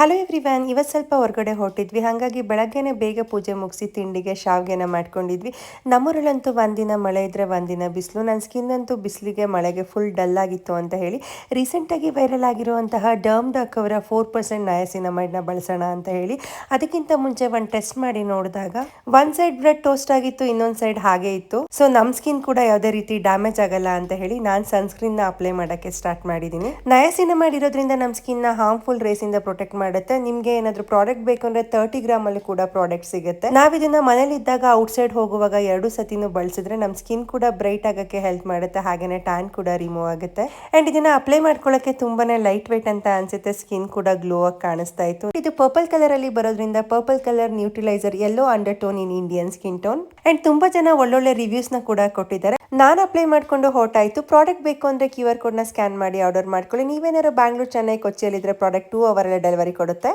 Hello ಎವ್ರಿವ್ಯಾನ್, ಇವತ್ತು ಸ್ವಲ್ಪ ಹೊರಗಡೆ ಹೊರಟಿದ್ವಿ. ಹಾಗಾಗಿ ಬೆಳಗ್ಗೆನೆ ಬೇಗ ಪೂಜೆ ಮುಗಿಸಿ ತಿಂಡಿಗೆ ಶಾವಿಗೆನ ಮಾಡ್ಕೊಂಡಿದ್ವಿ. ನಮ್ಮೂರಲ್ಲಂತೂ ಒಂದಿನ ಮಳೆ ಇದ್ರೆ ಒಂದಿನ ಬಿಸಿಲು. ನನ್ನ ಸ್ಕಿನ್ ಅಂತೂ ಬಿಸಿಲಿಗೆ ಮಳೆಗೆ ಫುಲ್ ಡಲ್ ಆಗಿತ್ತು ಅಂತ ಹೇಳಿ ರೀಸೆಂಟಾಗಿ ವೈರಲ್ ಆಗಿರುವಂತಹ ಡರ್ಮ್ ಡಕ್ ಅವರ 4% ನಯಾಸಿನಮೈಡ್ನ ಬಳಸೋಣ ಅಂತ ಹೇಳಿ ಅದಕ್ಕಿಂತ ಮುಂಚೆ ಒಂದು ಟೆಸ್ಟ್ ಮಾಡಿ ನೋಡಿದಾಗ ಒಂದು ಸೈಡ್ ಬ್ರೆಡ್ ಟೋಸ್ಟ್ ಆಗಿತ್ತು, ಇನ್ನೊಂದು ಸೈಡ್ ಹಾಗೆ ಇತ್ತು. ಸೊ ನಮ್ಮ ಸ್ಕಿನ್ ಕೂಡ ಯಾವುದೇ ರೀತಿ ಡ್ಯಾಮೇಜ್ ಆಗಲ್ಲ ಅಂತ ಹೇಳಿ ನಾನು ಸನ್ಸ್ಕ್ರೀನ್ನ ಅಪ್ಲೈ ಮಾಡೋಕ್ಕೆ ಸ್ಟಾರ್ಟ್ ಮಾಡಿದ್ದೀನಿ. ನಯಾಸಿನಮೈಡ್ ಇರೋದ್ರಿಂದ ನಮ್ಮ ಸ್ಕಿನ್ನ ಹಾರ್ಮ್ಫುಲ್ ರೇಸಿಂದ ಪ್ರೊಟೆಕ್ಟ್ ಮಾಡುತ್ತೆ. ನಿಮ್ಗೆ ಏನಾದ್ರು ಪ್ರಾಡಕ್ಟ್ ಬೇಕು ಅಂದ್ರೆ 30 ಗ್ರಾಮ್ ಅಲ್ಲಿ ಕೂಡ ಪ್ರಾಡಕ್ಟ್ ಸಿಗುತ್ತೆ. ನಾವ್ ಇದನ್ನ ಮನೇಲಿ ಇದ್ದಾಗ ಔಟ್ ಸೈಡ್ ಹೋಗುವಾಗ 2 ಸತಿನೂ ಬಳಸಿದ್ರೆ ನಮ್ ಸ್ಕಿನ್ ಕೂಡ ಬ್ರೈಟ್ ಆಗಕ್ಕೆ ಹೆಲ್ಪ್ ಮಾಡುತ್ತೆ, ಹಾಗೇನೆ ಟ್ಯಾನ್ ಕೂಡ ರಿಮೂವ್ ಆಗುತ್ತೆ. ಅಂಡ್ ಇದನ್ನ ಅಪ್ಲೈ ಮಾಡ್ಕೊಳ್ಳಕ್ಕೆ ತುಂಬಾನೇ ಲೈಟ್ ವೇಟ್ ಅಂತ ಅನ್ಸುತ್ತೆ. ಸ್ಕಿನ್ ಕೂಡ ಗ್ಲೋ ಆಗಿ ಕಾಣಿಸ್ತಾ ಇತ್ತು. ಇದು ಪರ್ಪಲ್ ಕಲರ್ ಅಲ್ಲಿ ಬರೋದ್ರಿಂದ purple colour neutraliser yellow undertone in Indian skin tone. And ತುಂಬಾ ಜನ ಒಳ್ಳೊಳ್ಳೆ ರಿವ್ಯೂಸ್ ನ ಕೂಡ ಕೊಟ್ಟಿದ್ದಾರೆ. ನಾನು ಅಪ್ಲೈ ಮಾಡ್ಕೊಂಡು ಹೊರಟಾಯ್ತು. ಪ್ರಾಡಕ್ಟ್ ಬೇಕು ಅಂದ್ರೆ QR ಕೋಡ್ ನ ಸ್ಕ್ಯಾನ್ ಮಾಡಿ ಆರ್ಡರ್ ಮಾಡ್ಕೊಳ್ಳಿ. ನೀವೇನಾದ್ರು ಬ್ಯಾಂಗ್ಳೂರ್, ಚೆನ್ನೈ, ಕೊಚ್ಚಿಯಲ್ಲಿದ್ರೆ ಪ್ರಾಡಕ್ಟ್ 2 ಅವರ್ ಡೆಲಿವರಿ ಕೊಡುತ್ತೆ.